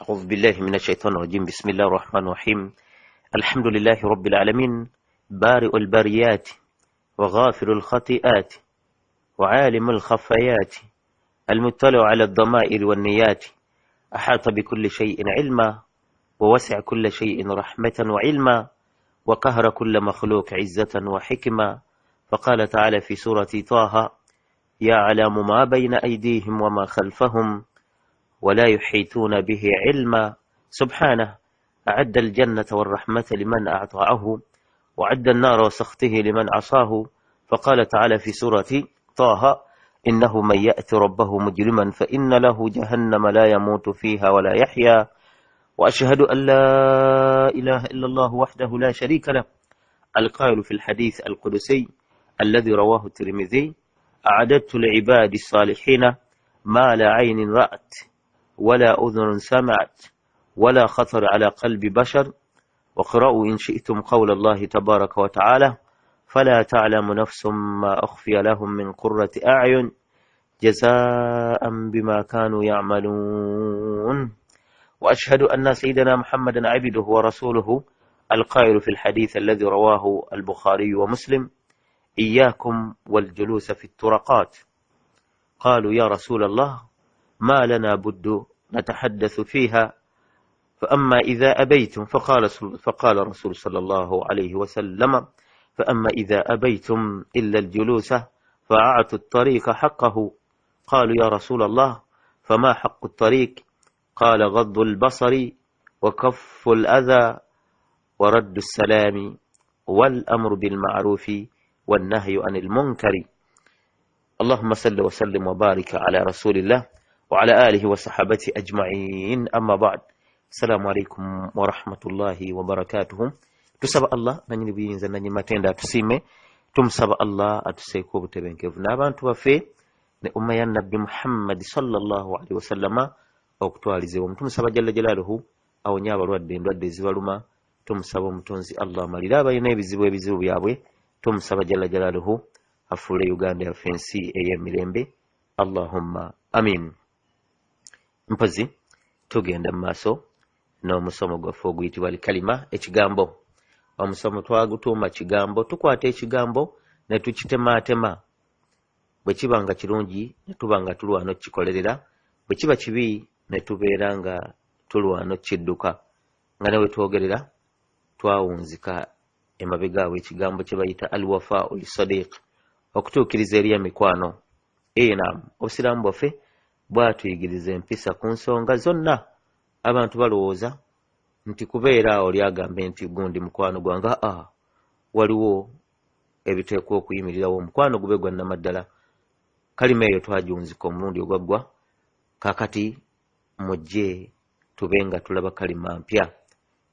أعوذ بالله من الشيطان الرجيم. بسم الله الرحمن الرحيم. الحمد لله رب العالمين، بارئ البريات وغافر الخطيئات وعالم الخفيات، المطلع على الضمائر والنيات، أحاط بكل شيء علما ووسع كل شيء رحمة وعلما، وقهر كل مخلوق عزة وحكمة. فقال تعالى في سورة طه: يعلم ما بين أيديهم وما خلفهم ولا يحيطون به علما. سبحانه أعد الجنة والرحمة لمن أعطاه، وعد النار وسخطه لمن عصاه. فقال تعالى في سورة طه: إنه من يأت ربه مجرما فإن له جهنم لا يموت فيها ولا يحيا. وأشهد أن لا إله إلا الله وحده لا شريك له، القائل في الحديث القدسي الذي رواه الترمذي: أعددت لعبادي الصالحين ما لا عين رأت ولا أذن سمعت ولا خطر على قلب بشر. واقرأوا إن شئتم قول الله تبارك وتعالى: فلا تعلم نفس ما أخفي لهم من قرة أعين جزاء بما كانوا يعملون. وأشهد أن سيدنا محمدا عبده ورسوله، القائل في الحديث الذي رواه البخاري ومسلم: إياكم والجلوس في الطرقات. قالوا: يا رسول الله، ما لنا بد نتحدث فيها، فأما إذا أبيتم، فقال الرسول صلى الله عليه وسلم: فأما إذا أبيتم إلا الجلوس فأعطوا الطريق حقه. قالوا: يا رسول الله، فما حق الطريق؟ قال: غض البصر وكف الأذى ورد السلام والأمر بالمعروف والنهي عن المنكر. اللهم صل وسلم وبارك على رسول الله وعلى آله وصحبه أجمعين. أما بعد، السلام عليكم ورحمة الله وبركاته. tusaba Allah nanyini buyinza nanyi matenda atusime, tumusaba Allah atuseeko obutebenkevu n'abantu baffe ne umma ya nabbi Muhammad sallallahu alaihi wasallama okutwalizibwa. Tumusaba jalla jalaaluhu awonye abalwadde endwadde ezibaluma. Tumusaba omutonzi Allah amalira abalina ebizibu byabwe. Tumusaba jalla jalaaluhu afuule Uganda yaffe ensi ey'emirembe. Allahumma amin. Mpozi tugenda mu maaso n'omusomo gwaffe oguyitibwa Al-Kalima, ekigambo. Omusomo twagutuuma kigambo. Tukwata ekigambo ne tukitemaatema. Bwe kiba nga kirungi ne tuba nga tulwana okukikolerera, bwe kiba kibi ne tubeera nga tulwana okukidduka. Nga ne we twogerera twawunzika emabega awo ekigambo kye bayita al-wafa'u lis-sadiq, okutuukiriza eri emikwano. Naam, obusiraamu bwaffe bwatuyigiriza empisa ku nsonga zonna. Abantu balowooza nti kubeera awo lyagambe nti gundi mukwano gwange. Waliwo ebiteekwa okuyimirirawo omukwano gube gwa nnamaddala. Kalima eyo twajunzika omulundi ogwaggwa. Kaakati mujje tube nga tulaba kalima mpya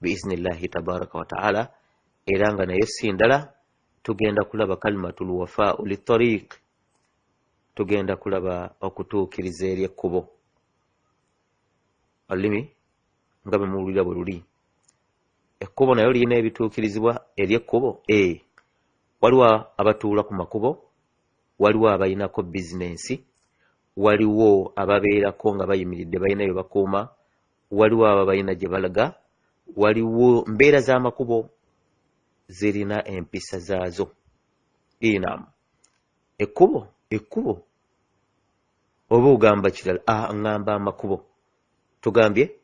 biiznillahi tabaraka wa taala, era nga nayo si ndala. Tugenda kulaba kalimatul wafa'u lit-tariq. Tugenda kulaba okutuukiriza eri ekkubo. Olulimi nga bwe muwulira bwe luli. Ekkubo nayo lirina ebituukirizibwa eri ekkubo. Waliwo abatuula ku makubo, waliwo abayinako bizinensi, waliwo ababeerako nga bayimiridde balina bye bakuuma, waliwo abo balina gye balaga, waliwo mbeera z'amakubo zirina empisa zaazo. Naam, ekkubo oba ogamba kirala, ngamba amakubo. Tugambye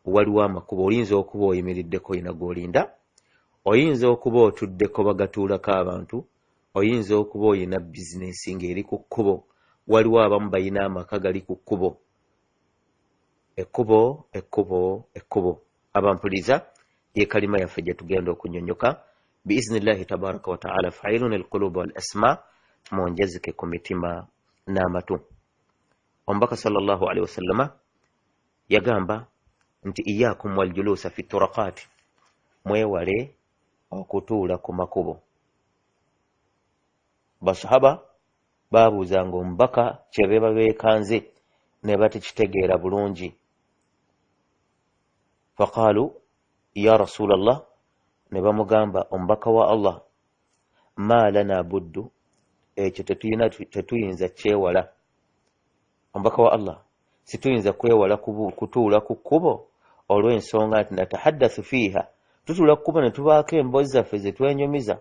waliwo amakubo. Oyinza okuba oyimiriddeko oyina g'olinda, oyinza okuba otuddeko bagatuulako abantu, oyinza okuba oyina bizinensi ng'eri ku kkubo, waliwo abamu bayina amaka gali ku kkubo. Ekkubo. Abampuliriza ye kalima yaffe gye tugenda okunnyonnyoka biiznillahi tabaraka wa taala. Fa'ilun al-qulubi wal asma, mwonjezeke ku mitima n'amatu. Omubaka sallallahu alaihi wasallama yagamba nti iyyakum wal julusa fi turaqati, mwewale okutuula ku makubo. Basahaba baabuuzanga omubaka kye beeba beekanze ne batekitegeera bulungi. Faqaalu ya rasulallah, ne bamugamba omubaka wa Allah, ma lana buddu, ekyo tetuyinza kyewala. Omubaka wa Allah, situyinza kwewala kutuula ku kkubo olw'ensonga nti natahaddathu fiiha tutula kukuba ne tubaako emboozi zaffe ze twenyumiza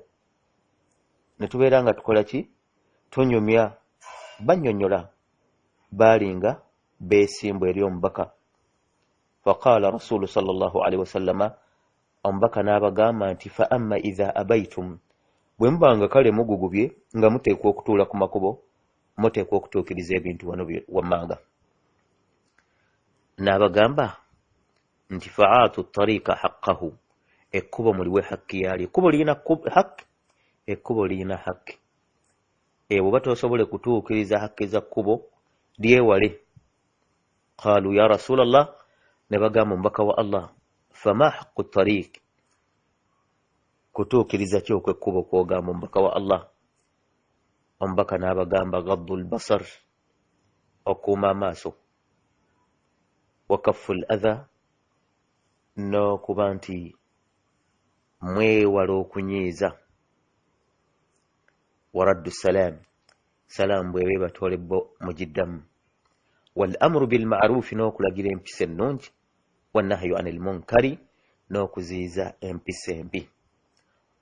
ne tubeera nga tukola ki tunyumya bannyonnyola baalinga beesimbu eri omubaka faqaala rasulu sallallahu alaihi wasallama omubaka n'abagamba nti fa amma idha abaitum bwe mubanga kale mugugubye nga muteekwa okutuula ku makubo muteekwa okutuukiriza ebintu wano wammanga n'abagamba nti fa'atu tariika haqqahu ekkubo muliwe hakki yali ekkubo lirina hakki ekkubo lirina hakki bw'oba tosobole kutuukiriza hakki za kkubo lyewale qaalu ya rasulallah ne bagamba omubaka wa allah fama haqqu tariik kutuukiriza ki okw'ekkubo kw'ogamba omubaka wa allah omubaka n'abagamba gaddu lbasar okuuma amaaso wa kaffu l adha n'okuba nti mwewala okunyiiza waraddu salaam salaamu bw'eba batwale bo mugiddamu wal amru bil ma'ruufi n'okulagira empisa ennungi wannahyu anil munkari n'okuziyiza empisa embi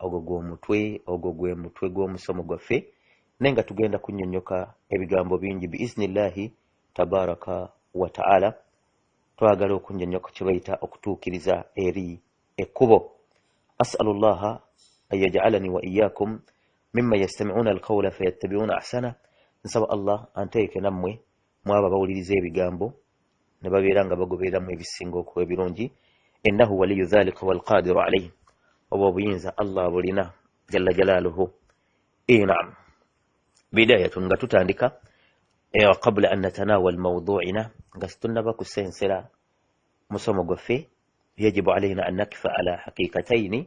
ogwo gwe mutwe gw'omusomo gwaffe naye nga tugenda kunnyonnyoka ebigambo bingi biiznillahi tabaraka wa ta'ala twagala okunnyonnyoka kye bayita okutuukiriza eri ekkubo as'alu llaha an yaj'alani wa iyyakum mimma yastami'una alqawla fayattabi'una ahsana nsaba allah anteeke nammwe mwaba bawuliriza ebigambo ne babeera nga bagobereramu ebisinga okuba ebirungi innahu waliyu dhalika walqadiru alayhi oba obuyinza allah bulina jalla jalaaluhu naam bidayatun nga tutandika qabla an natanawal mawdu'ina nga situnnaba kusensera musomo gwaffe yajibu alayna an nakfa ala haqiqataini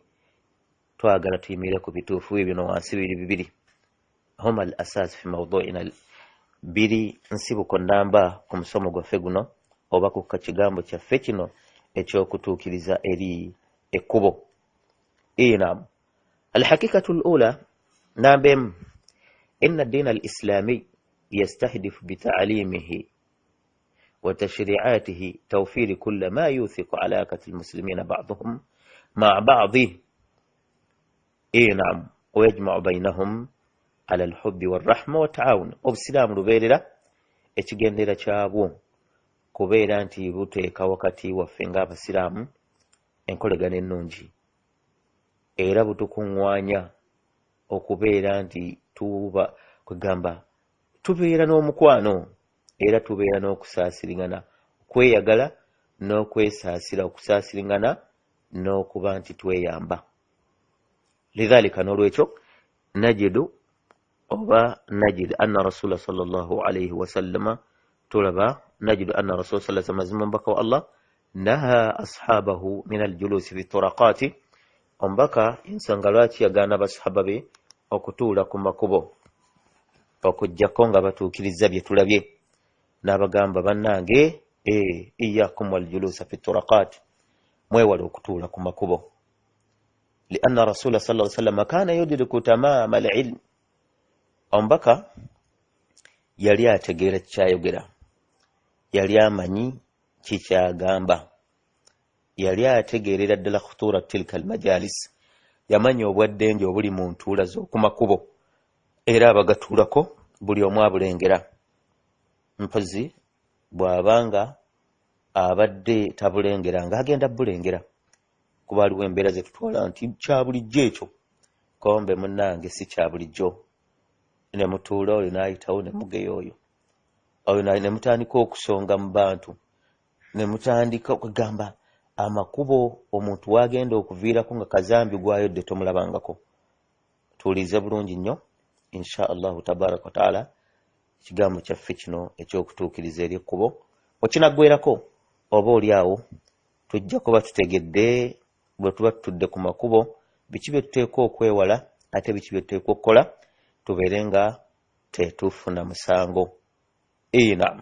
twagala tuyimirire ku bituufu bino wansi bibiri huma al asas fi mawdu'ina biri nsibuko namba ku musomo gwaffe guno oba ku kigambo kyaffe kino ekyokutuukiriza eri ekkubo naam alhaqiqatu alula nambem inna ad-din al-islami yastahdifu bita'limihi wa tashri'atihi tawfir kull ma yuthiqu alaqati al-muslimina ba'dhum ma'a ba'dhi naam wa yajma'u baynahum ala al-hubbi war-rahma wa ta'awun obisilamu lubeerera ekigendera kyabwo kubeera nti buteeka wakati waffe ng'abasiraamu enkolegana ennungi era butukuŋŋwanya okubeera nti tubeera n'omukwano era tubeera n'okusaasiringana okweyagala n'okwesaasira okusaasiringana n'okuba nti tweyamba lidhalika n'olwekyo najid anna rasula sallallahu alayhi wasallama tulaba نجد أن رسول صلى الله عليه وسلم بكى الله نهى أصحابه من الجلوس في الطرقات بكى إنسان قالت يغانا بصحابه okutuula ku makubo okujjako nga batuukiriza bye tulabye n'abagamba bannange iyyakum waljulusa fi turaqat mwewale okutuula ku makubo lianna rasula sallallahu alaihi wasallam kana yudriku tamama alilm omubaka yali ategeera kyayogera yali amanyi kikyagamba yali ategeerera ddala khutuura tilka almajalis yamanya obwaddengi obuli mu ntuula z'oku makubo era abagatuulako buli omu abulengera mpozi bw'abanga abadde tabulengera ng'agenda bulengera kuba aliwo embeera ze tutwala nti kya bulijjo ekyo kombe munnange si kya bulijjo ne mutuula oyo n'ayitawo ne mugeyo oyo ne mutandika okusonga mu bantu ne mutandika okugamba amakubo omuntu wagenda okuviirako nga kazambi gwayodde tomulabangako tuulize bulungi nnyo insha allahu tabaraka wa taala ekigambo kyaffe kino ekyokutuukiriza eri ekkubo okinaggwerako oba oli awo tujja kuba tutegedde bwe tuba tutudde ku makubo biki bye tuteekwa okwewala ate biki bye tuteekwa okukola tubeere nga tetufuna musango نعم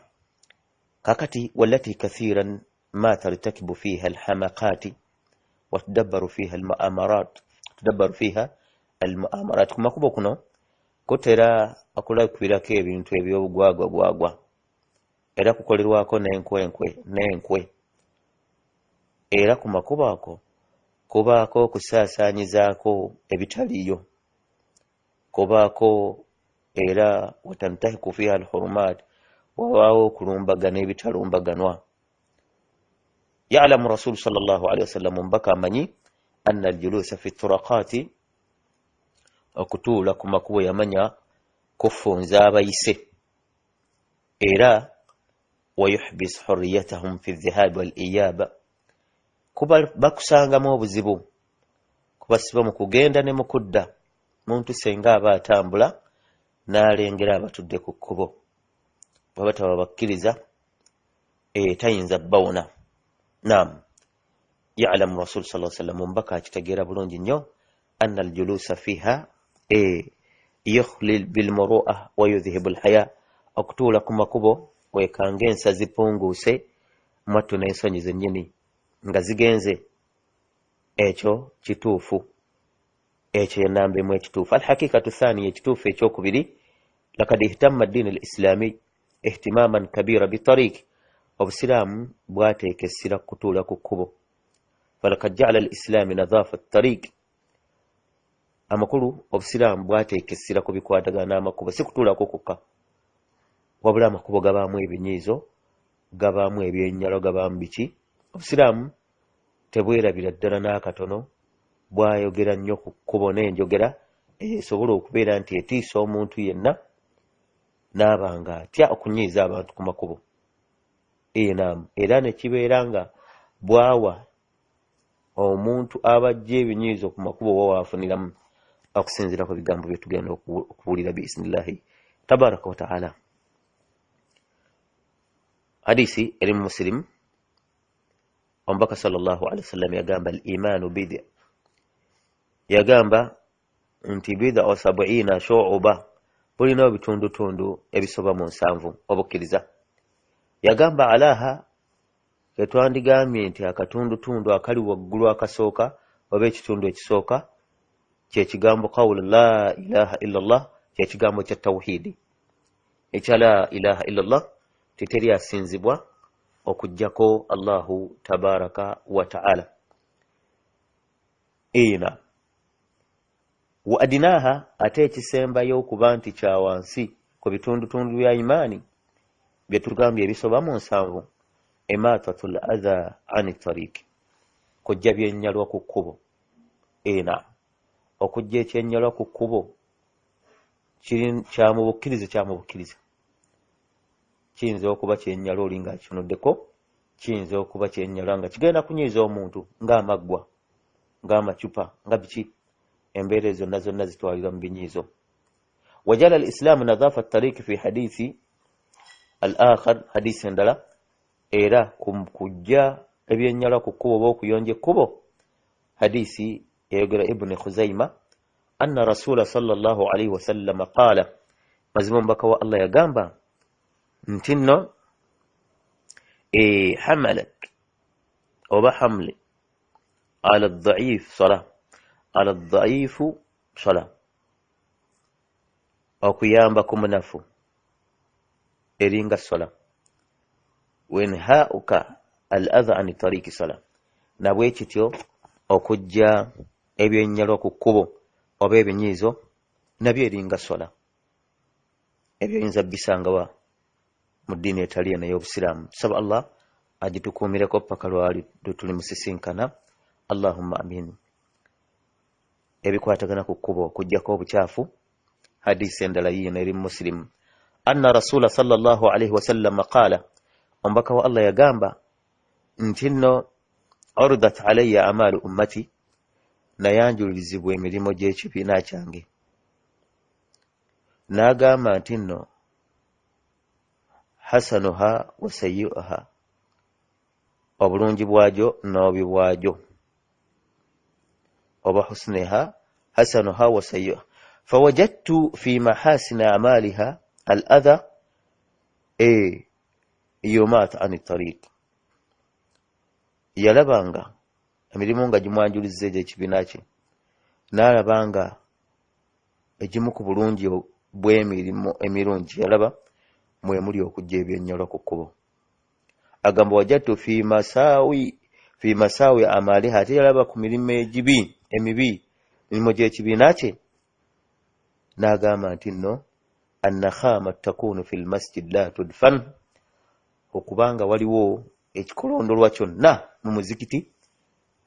كاكتي والتي كثيرا ما ترتكب فيها الحماقات وتدبر فيها المؤامرات كما كبوكنا كترى أقول كبيرك بنتو بيوغواغوا era kukolerwako n'enkwe era ku makubo ako kubaako okusaasaanyizaako ebitaliyo, kubaako era watantahiku fiha alhurumat, wabaawo okulumbagana ebitalumbaganwa. Ya'lamu Rasul sallallahu alaihi wasallam mbaka amanyi anna aljulusa fi turaqati, okutuula ku makubo yamanya kufunza abayise, era wayuhbis hurriyatahum fi dhahab wal iyab, kuba bakusangamu obuzibu, kubasiba mu kugenda ne mu kudda. Muntu senga aba atambula n'alengera abatudde ku kkubo, baba tababakkiriza tayinza bawona. Naam, ya'lamu Rasul sallallahu alaihi wasallam mbaka akitegeera bulungi nnyo anna aljulusa fiha yukhlil bilmuru'a wa yudhhibu alhaya, okutuula ku makubo wekanga ensa zipunguuse, mwattu n'ensonyi zennyini nga zigenze. Ekyo kituufu, ekyo yenambemu ekituufu. Alhakikatu thaniya, ekituufu ekyokubiri, lakad ihtamma addiini alislami ihtimaman kabira bitariq, obusiraamu bwateeka essira kutuula ku kkubo. Falakad ja'ala alislami nadhafa attariq, amakulu obusiraamu bwateeka essira ku bikwatagana n'amakubo, si kutuulako kukka, wabula amakubo gabaamu ebinyiizo, gabaamu ebyennyalo, gabaamu biki. Obusiraamu tebwerabira ddala n'akatono, bwayogera nnyo ku kkubo n'enjogera esobola okubeera nti etiisa omuntu yenna n'abanga atya okunyiiza abantu ku makubo. Naam, era ne kibeera nga bwawa omuntu abajja ebinyiizo ku makubo wawaafuniramu, okusinziira ku bigambo bye tugenda okuwulira biisinillahi tabaraka wa ta'ala. Hadisi eri mu Muslim, omubaka sallallahu alaihi wasallam yagamba al-imanu bid'a, yagamba nti bid'a wa sab'ina shu'ba, bulina ebitundutundu ebisoba mu 7 obukkiriza. Yagamba alaha, ketwandigambye nti akatundutundu akali waggulu akasooka oba ekitundu ekisooka kyekigambo qawlu la ilaha illallah, kyekigambo kya tawhidi. Ekya la ilaha illallah titeri asinzibwa okujjako Allahu tabaraka wa ta'ala. Ina wa adinaha, ate ekisembayo okuba nti kya wansi ku bitundutundu bya imaani bye tugambye ebisoba mu 7, imatatul adha ani tariq, kujja byennyalwa ku kkubo. Ina okujja ekyennyalwa ku kkubo kya mu bukkiriza, kiyinza okuba kyennyalwa oli nga kinoddeko, kiyinza okuba kyennyalwa nga kigenda kunyiiza omuntu ng'amaggwa, ng'amacupa, nga biki. Embeera zonna zonna zitwalira mu binyiizo. Wajala al-islamu nadhafa at-tariq fi hadithi al-akhar, hadisi endala, era kujja ebyennyalwa ku kkubo oba okuyonja ekkubo, hadisi yayogera Ibn Khuzaima, anna rasula sallallahu alaihi wasallam qaala, mazima omubaka wa Allah yagamba nti nno hamalak oba hamli ala dhaif sala, ala dhaifu sala, okuyamba ku munafu eringa sala, wenhauka al adha ani tariqi sala, nabwe kityo okujja ebyennyalwa ku kkubo oba ebinyiizo nabyo eringa sala. Ebyo yinza bisangawa mu ddiini etali naye obusiraamu. Tusaba Allah agitukuumireko paka lwali tuli musisinkana. Allahumma amin. Ebikwatagana ku kkubo okujjako obukyafu, hadisi endala yiino eri Muslim, anna rasula sallallahu alaihi wasallam qaala, omubaka wa Allah yagamba nti nno urdat alayya amalu ummati, nayanjulizibwa emirimu gy'ekibiina kyange. N'agamba nti nno hasanuha wa sayyi'uha, obulungi bwagyo n'obubi bwagyo, oba husniha hasanuha wa sayyi'uha. Fawajadtu fi mahasina amaliha al-adha yumat ani tariq, yalabanga emirimu nga gimwanjulizza egy'ekibiina kye, n'alabanga egimu ku bulungi bw'emirimu emirungi yalaba mwe muli okujja ebyennyalwa ku kkubo. Agamba wajadtu fi masawi fi masawi amaliha ate yalaba ku mirimu emibi emirimu gy'ekibiina kye n'agamba nti nno annakhama takunu fi lmasjid la tudfan okubanga waliwo ekikolondolwa kyonna mu muzikiti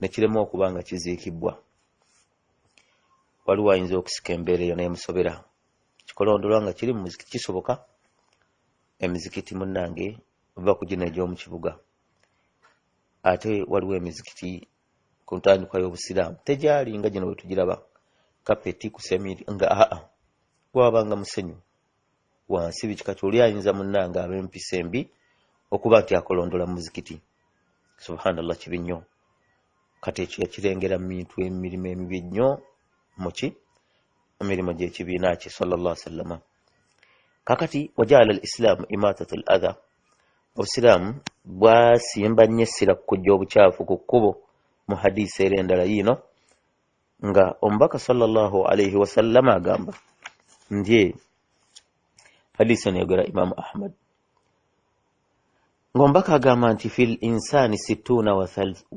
nekirema okubanga kiziikibwa. Waliwo ayinza okusika embeera eyo nemusobera kikolondolwa nga kiri mu muzikiti kisoboka. Emizikiti munnange oba ku gino egy'omu kibuga ate waliwo emizikiti ku ntandikwa y'obusiraamu tegyali nga gino bwe tugiraba kapeti ku semiri nga wabanga musenyu wansi bikikati oli ayinza munnange ab'empisa embi okuba nti akolondola mu muzikiti. Subhanallah, kibi nnyo. Kati ekyo yakirengera mu bintu emirimu emibi nnyo muki emirimu gy'ekibiina kye sallallahu alaihi wasallam. Kakati wajaala al-islamu imatatu al-adha, obusiraamu bwasimba nnyo essira kukujja obukyafu ku kkubo mu hadisi era endala yiino nga omubaka sallallahu alaihi wasallam agamba nti hadisi eneyogera Imam Ahmad ng'omubaka agamba nti fil insani 60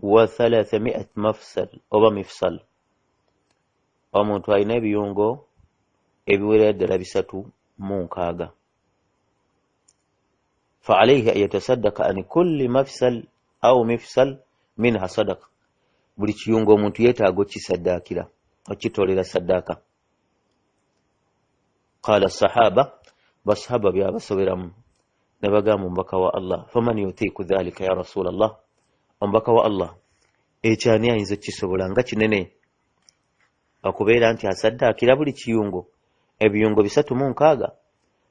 wa 300 mafsal oba mifsal, omuntu alina ebiyungo ebiwerera ddala 306 fa alayhi an yatasaddaqa an kulli mafsal aw mifsal minha sadaqa, buli kiyungo omuntu yeetaaga okisaddaakira okitolera saddaaka. Qala sahaba, basahaba byabasoberamu ne bagamba omubaka wa Allah faman yutiku dhalika ya rasulallah, omubaka wa Allah ekyani ayinza kisobola nga kinene okubeera nti asaddaakira buli kiyungo ebiyungo 306?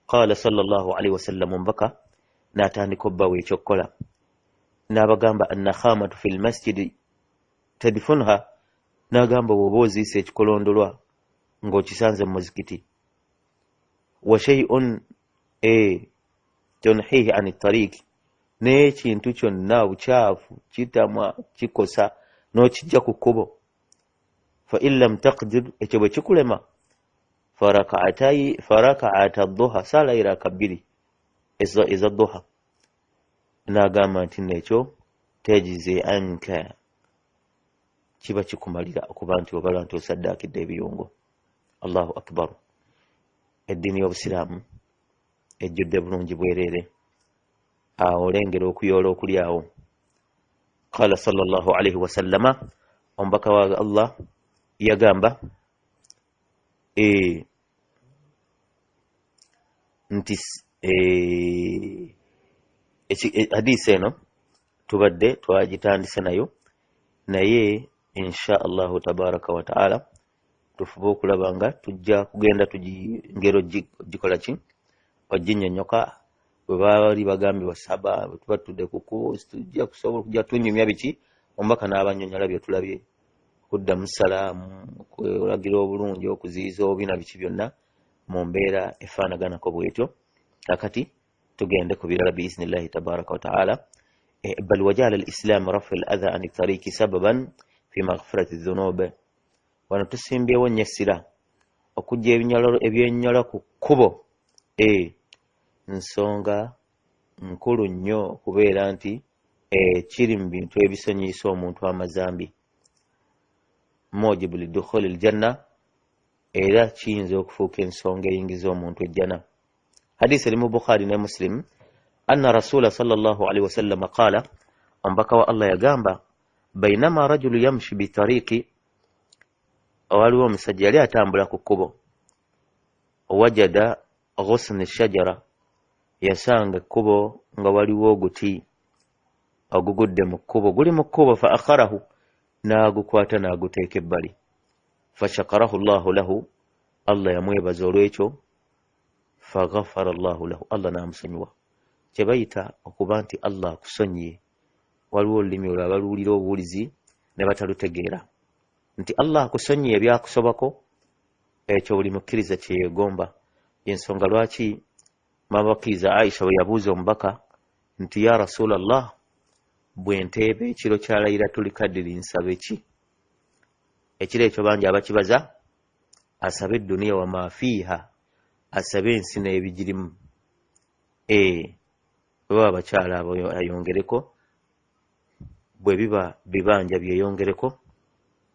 Qala sallallahu alaihi wasallam, omubaka n'atandika obbawo ekyokukola n'abagamba annakhamatu fil masjidi tadfunha, n'agamba bw'oba oziisa ekikolondolwa ng'okisanze mu muzikiti, wa shay'un tunhihi ani tariiki, n'ekintu kyonna bukyafu kitamwa kikosa n'okijja ku kkubo, fa in lam taqdir, ekyo bwe kikulema, faraka'ata dhuha, saala iraka 2 eza dhuha, n'agamba nti nekyo tejize anka, kiba kikumalira okuba nti obala nti osaddaakidde ebiyungo. Allahu akbar. Eddiini y'obusiraamu ejjudde bulungi bwereere, awo olengera okuyoola okuli awo. Qala sallallahu alaihi wasallama, omubaka wa Allah yagamba nti hadisi eno tubadde twagitandise nayo, naye insha Allahu tabaraka wa taala tufube okulaba nga tujja kugenda ngero gikola ki oginnyonnyoka bwe baali bagambye basaba bwe tuba tudde ku kkubo tujja kusobola okujja tunyumya biki omubaka n'abannyonnyola bye tulabye, kuddamu salaamu, okulagira obulungi, okuziyiza obina biki byonna mu mbeera efaanaganako bwetyo. Kakati tugende ku birala biiznillahi tabaraka wa taala. Bal wajaala al-islaamu rafu al-adha an tariiki sababan fi maghfirati dhunub, wano tusimbyewo nnyo essira okujja ebyennyolo ku kkubo nsonga nkulu nnyo okubeera nti kiri mu bintu ebisonyiisa omuntu amazambi, mujibu lidukhuli aljanna, era kiyinza okufuuka ensonga eyingiza omuntu ejjana. Hadisi eri mu Bukhari ne Muslim, anna rasula sallallahu alaihi wasallam qaala, omubaka wa Allah yagamba, bainama rajulu yamshi bitariiki, waliwo omusajja yali atambula ku kkubo, wajada ghusni shajara, yasanga ekkubo nga waliwo oguti ogugudde mu kkubo, guli mu kkubo, fa akharahu, n'agukwata n'aguteeka ebbali, fa shakarahu Allahu lahu, Allah yamwebaza olw'ekyo, fa ghafara Allahu lahu, Allah n'amusonyiwa. Kye bayita okuba nti Allah akusonyiye, waliwo olulimi olwo abaluwulira obuwulizi ne batalutegeera nti Allah akusonyiye ebyakusobako, ekyo buli mukkiriza kye yeegomba. Ensonga lwaki mabakkiriza Aisha bwe yabuuza omubaka nti ya Rasulallah, bwe nteeba ekiro kya Laylatul Qadri nsabe ki? Ekiro ekyo bangi abakibaza asabe edduniya wa ma fiiha, asabe ensi n'ebigirimu. Baba abakyala abo ayongereko bwe biba bibanja byeyongereko,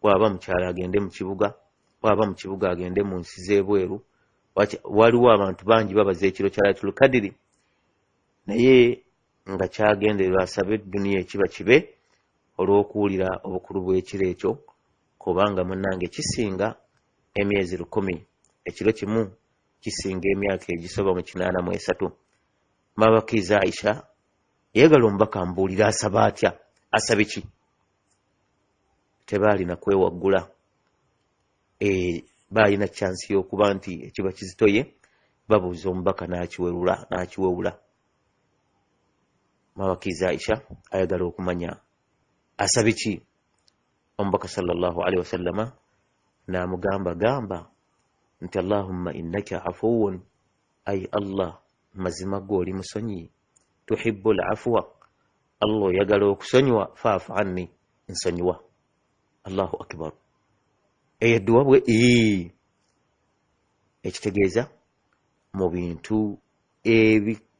bwaba mukyala agende mu kibuga, bwaba mu kibuga agende mu nsi z'ebweru. Waliwo abantu bangi babaza ekiro kya Laylatul Qadri, naye nga kyagendererwa asabe duniya ekiba kibe olw'okuwulira obukulu bw'ekiro ekyo, kubanga munnange kisinga emyezi 10, ekiro kimu kisinga emyaka egisoba mu 83. Mabakiza Aisha yeegala omubaka ambuulira asaba atya, asabe ki? Tebaalina kwewaggula. Baalina chansi y'okuba nti ekiba kizitoye, babuuza omubaka n'akiwewula. Mabakiza Aisha ayagala okumanya asabe ki? Omubaka sallallahu alaihi wasallama n'amugamba nti Allahumma innaka afuwun, ay Allah, mazima gwe oli musonyi, tuhibbul afwa, Allah oyagala okusonyiwa, fa'fu anni, nsonyiwa. Allahu akbar. Edduwa bwe ekitegeeza mu bintu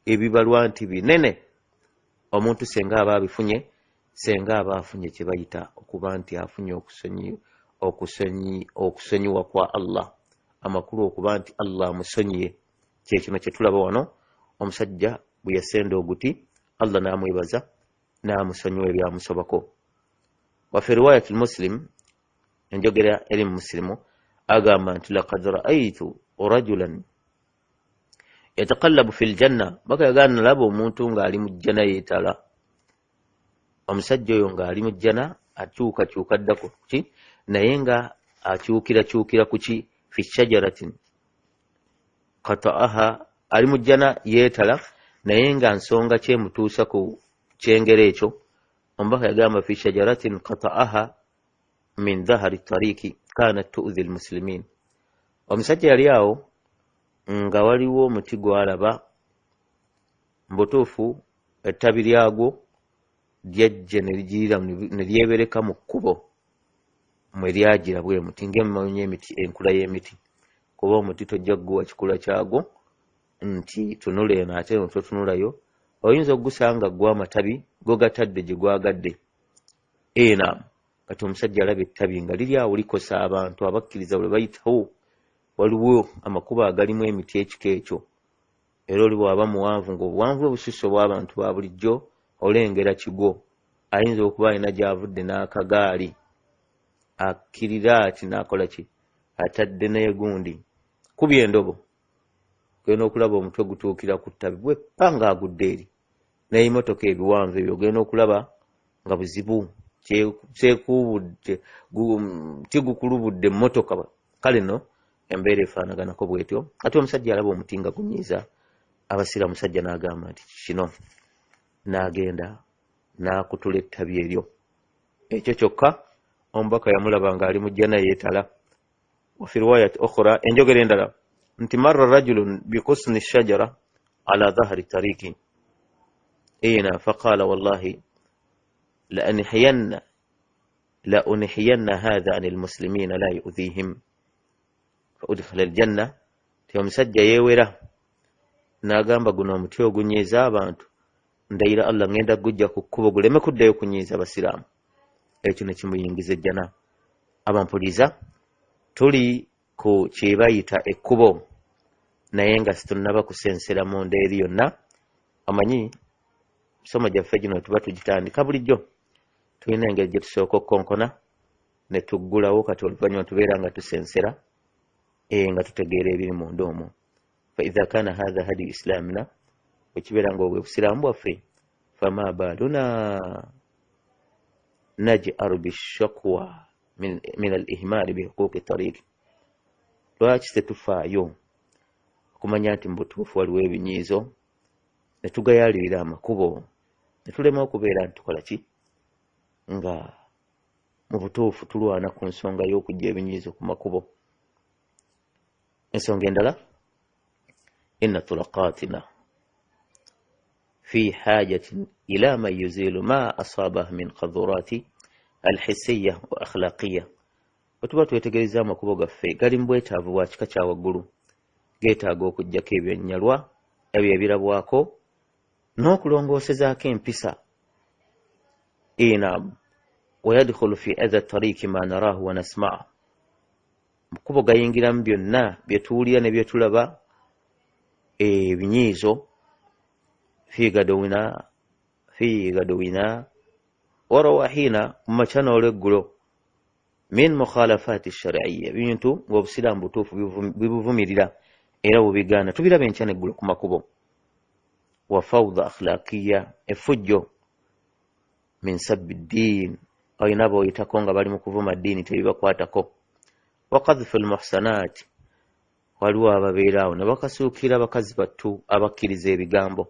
ebibalwa nti binene omuntu senga aba abifunye, senga aba afunye kye bayita okuba nti afunye okusonyiwa kwa Allah, amakulu okuba nti Allah musonyiye. Kyekino kye tulaba wano, omusajja bwe yasenda oguti, Allah n'amwebaza n'amusonyiwa ebyamusobako. Wa fi riwayat Muslim, enjogera eri mu Muslimu, agamba nti laqad ra'aytu rajulan yataqallabu fil janna, baka yagana nalaba omuntu ng'ali mu jjana yeetala. Omusajja oyo ng'ali mu jjana akyukakyuka dda ku ki, naye nga akyukirakyukira ku ki, fi shajaratin qata'aha, ali mu jjana yeetala naye nga nsonga kyemutuusa ku kyengero ekyo. Omubaka yagamba fi shajaratin qata'aha min dhahari tariiki kanat tu'dhi almuslimin. Omusajja yali awo nga waliwo omuti gwalaba, mbutuufu ettabi lyagwo lyajja ne lyebereka mu kkubo mwe lyagira bwe muti, ng'emumanyi emiti, enkula y'emiti, kuba omuti tojja gguwa kikula kyagwo nti tunula eno ate eno totunulayo, oyinza okugusanga gwa amatabi go gatadde gye gwagadde. Naam, kati omusajja alaba ettabi nga liri awo likosa abantu abakkiriza bwe bayitawo. Waliwo amakubo agalimu emiti ekika ekyo, era oli bw'aba muwanvu ng'obuwanvu obususse obw'abantu ba bulijjo olengera kigwo, ayinza okuba alina gy'avudde n'akagaali akkirira ati n'akola ki, atadde n'egundi kubye endobo, genda okulaba omutwe gutuukira ku ttabi bweppa ng'agudde eri, n'ebimotoka ebiwanvu ebyo genda okulaba nga buzibu, kyekuubudde tigukulubudde emmotoka. Kale no embeera efaanaganako bwetyo. Ate omusajja alaba omuti nga gunyiiza, abasira musajja n'agamba nti kino, n'agenda n'akutula ettabi eryo. Ekyo kyokka omubaka yamulaba ng'ali mu jjana yeetala. Wa fi riwayat ukhra, enjogera endala nti marra rajulun biqusni shajara ala dhahri tariiki, faqala wallahi la unhiyanna hadha anil muslimina la yu'dhihim fa udkhala aljanna. Omusajja yeewera n'agamba guno omuti ogunyiiza abantu, ndayira Allah ngenda gujja ku kkubo guleme kuddayo kunyiiza abasiraamu. Ekyo ne kimuyingiza ejjana. Abampuliza, tuli ku kye bayita ekkubo, naye nga situnnaba kusensera mu nda eri yonna. Amanyi misomo gyaffe gino tuba tugitandika bulijjo, tulina engeri gye tusooka okukonkona ne tuggulawo, kati oluvannyuma tubeera nga tusensera nga tutegeera ebiri munda omwo. Fa idha kana hadha hadi islamina, wekibeera nga obwe busiraamu bwaffe, fama baluna naj'aru bishakwa min al-ihmali bi huquqi tariq. Lwaki tetufaayo okumanya nti mu butuufu waliwo ebinyiizo, ne tugayaalirira amakubo, ne tulema okubeera nti tukola ki, nga mu butuufu tulwana ku nsonga y'okujja ebinyiizo ku makubo. Ensonga endala, inna turaqatina fi hajatin ila man yuzilu ma asabah min qadurati alhissiyya wa akhlaqiyya. Bwe tuba twetegereza amakubo gaffe gali mu bwetaavu bwa kika kya waggulu, geetaaga okuggyako ebyennyalwa ebyo ebirabwako n'okulongoosezaako empisa نعم ويدخل في أذى الطريق ما نراه ونسمعه مكوبو gayingiram byonna byetuwulira ne byetulaba ebinyiizo fi gadowina warawahina mumachana olweggulo min mukhalafati shar'iyya bintu ng'obusiraamu butuufu bibuvumirira era bubigaana tubiraba enkya neggulo ku makubo wa fawda akhlaqiyya effujjo min sabbi ddiin ayina boyitako nga bali mu kuvuma ddiini tebibakwatako wa qadhfu almuhsanaati waliwo ababeeraawo ne bakasuukira bakazi battu abakkiriza ebigambo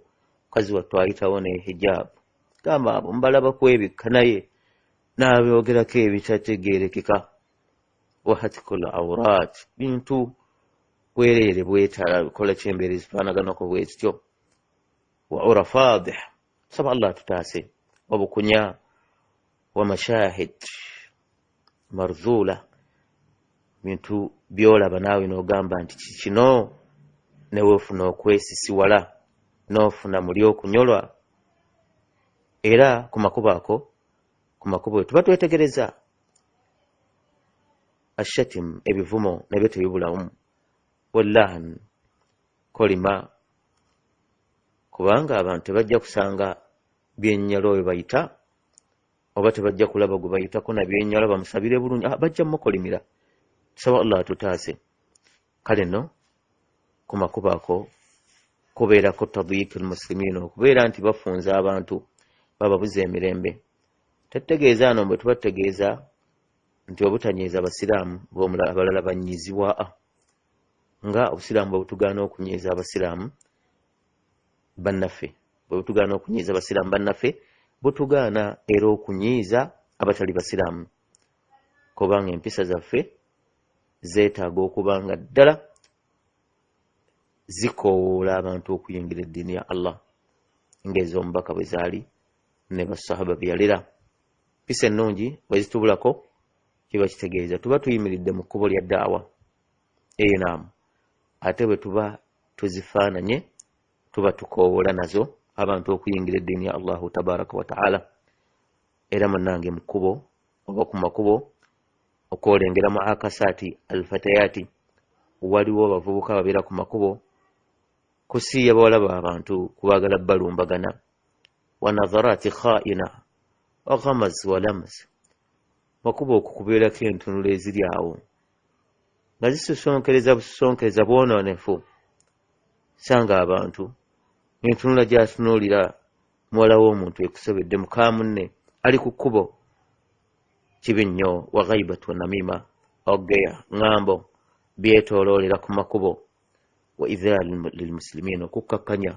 mukazi wattu ayitawo ne hijaabu gamba abo mbalaba kwebikka naye n'abyogerako ebitategeerekeka wa hatkul awraat bintu bwereere bwetala bikola kyembeera ezifaanaganako bwezityo wa ura faadih saba allah tutaase obukunya wa mashahid marzula bintu byolaba naawe n'ogamba nti kino neweefuna okwesisiwala n'ofuna muli okunyolwa era ku makubo tuba twetegereza ashatim ebivumo nebyo tebibulamu wallahan kolima kubanga abantu tebajja kusanga byennyalo oyo bayita oba tebajja kulaba gwe bayitako na byennyalo bamusabire bulungi bajja mukolimira tusaba allah tutaase kale no ku makubo ako kubeerako tadyiiki almuslimiina okubeera nti bafunza abantu bababuza emirembe tetegeeza ano bwe tubategeeza nti obutanyiiza abasiraamu abalala banyiizibwa nga obusiraamu bwe butugaana okunyiiza abasiraamu bannaffe bwe butugaana okunyiiza abasiraamu bannaffe butugaana era okunyiiza abatali basiraamu kubanga empisa zaffe zeetaaga okubanga ddala zikoowoola abantu okuyingira eddiini ya allah ng'ez'omubaka bwe zaali ne basahaba byalira mpisa ennungi bwe zitubulako kiba kitegeeza tuba tuyimiridde mu kkubo lya daawa naamu ate bwe tuba tuzifaananye tuba tukoowoola nazo abantu okuyingira eddiini ya allahu tabaraka wa taala era munnange mu kkubo oba ku makubo okwolengera mu akasaati alfatayaati waliwo abavubuka babeera ku makubo kusiiya bawalaba abantu kubaagala balumbagana wa nadharaati khaa'ina wa ghamaz wa lamaz makubo okukubeerako entunula eziri awo nga zisosonkereza busosonkereza bwonoonefu sanga abantu entunula gy'atunuulira muwala w'omuntu ekusobedde muka munne ali ku kkubo kibi nnyo wa ghaibatu wa namima ogeya ŋŋambo byetooloolera ku makubo wa idhaal lilmuslimiina okukkakkanya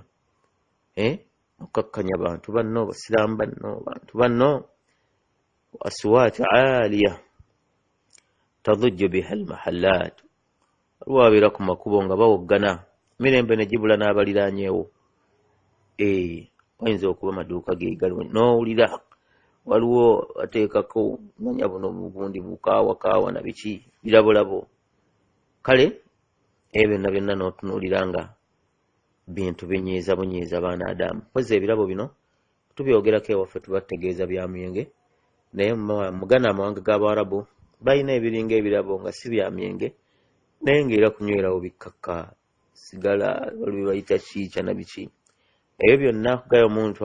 okukkakkanya bantu banno basiraamu banno bantu banno wa aswaati aaliya tadujju biha almahallaat waliwo abeera ku makubo nga bawoggana mirembe ne gibula n'abaliraanyeewo wayinza okuba amaduuka geegaliwo n'owulira waliwo ateekako manya buno bugundi bukaawakaawa na biki birabolabo kale byonna byonna n'otunuulira nga bintu binyiiza bunyiiza baanaadamu pozi ebirabo bino tubyogerako ewaffe tubategeeza bya myenge naye mugana amawanga g'abarabu balina ebiringa ebirabo nga si bya myenge naye ngaera kunywerawo bikkakka sigala waliwo bayita kiica na biki ebyo byonna kugayo omuntu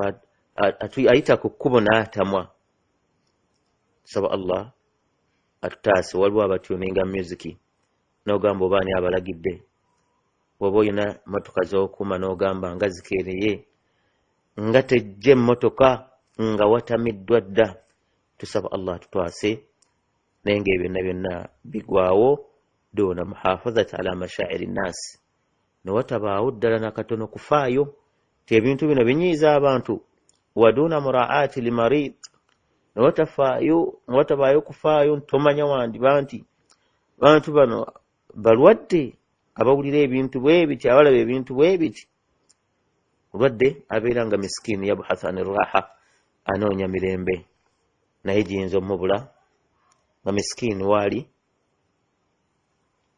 ayita ku kkubo n'atamwa saba allah atutaase waliwo abatyoninga musiki n'ogamba obaani abalagidde bw'oba olina motoka z'okuma n'ogamba nga zikeereye nga tejja emmotoka nga watamiddwa dda tusaba allah tutwase naye nga byonna byonna bigwawo duuna muhafazati ala mashaa'iri nnaasi ne watabaawo ddala nakatono kufaayo ti ebintu bino binyiiza abantu waduuna muraati limarid ne watabaayo kufaayo ntomanya wandiba nti bantu bano balwadde abawulira ebintu bwe biti abalaba ebintu bwe biti mulwadde abeera nga miskiini yabhatha ani raaha anoonya mirembe naye giyinza omubula nga miskiini waali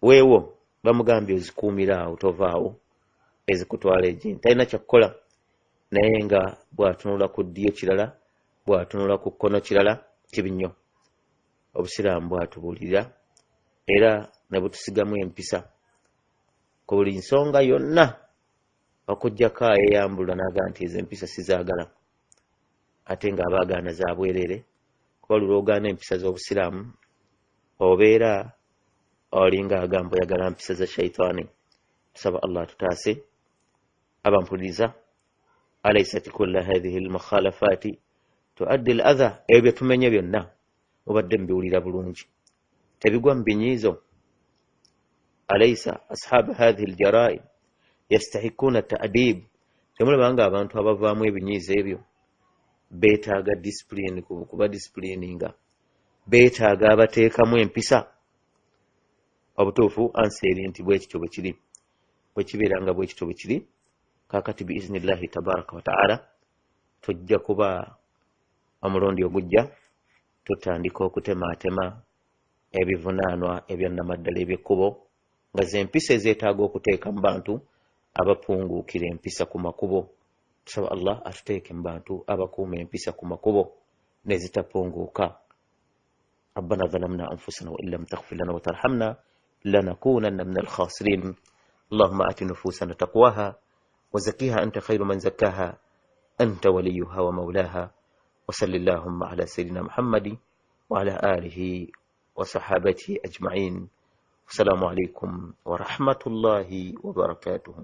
weewo bamugambye ozikuumira awo tovaawo ezikutwala ejjini talina kyakukola naye nga bw'atunula ku ddyo kirala bw'atunula ku kkono kirala kibi nnyo. Obusiraamu bw'atubuulira era ne butusigamu empisa ku buli nsonga yonna, okuggyako ayeyambulwa n'agaa nti ezo empisa sizaagala, ate ng'aba agaana za bwereere. Kuba lulwogaana empisa z'obusiraamu obeera olinga agamba oyagala mpisa za shaitaani. Tusaba Allah tutaase. Abampuliriza, alaysat kulla hadhihi almukhalafaati tuaddi al-adha, ebyo tumenye byonna mubadde mbiwulira bulungi, tebigwa mu binyiizo. Alaysa ashaabu hadhihi aljara'im yastahikuna ta'dib, temulaba nga abantu abavaamu ebinyiizo ebyo beetaaga discipline, kuba disciplininga beetaaga abateekamu empisa. Obutuufu anseeri nti bwe kityo bwe kiri, bwe kibeera nga bwe kityo bwe kiri. Kaakati biiznillahi tabaraka wa ta'ala tujja kuba omulundi ogujja tutandika okutemaatema ebivunaanwa ebyannamaddala eby'ekkubo, nga z'empisa ezeetaaga okuteeka mu bantu abapunguukira empisa ku makubo. Tusaba Allah atuteeke mu bantu abakuuma empisa ku makubo nezitapunguuka. ربنا ظلمنا أنفسنا وإن لم تغفر لنا وترحمنا لنكونن من الخاسرين. اللهم آت نفوسنا تقواها وزكيها أنت خير من زكاها أنت وليها ومولاها. وصل اللهم على سيدنا محمد وعلى آله وصحابته أجمعين. السلام عليكم ورحمة الله وبركاته.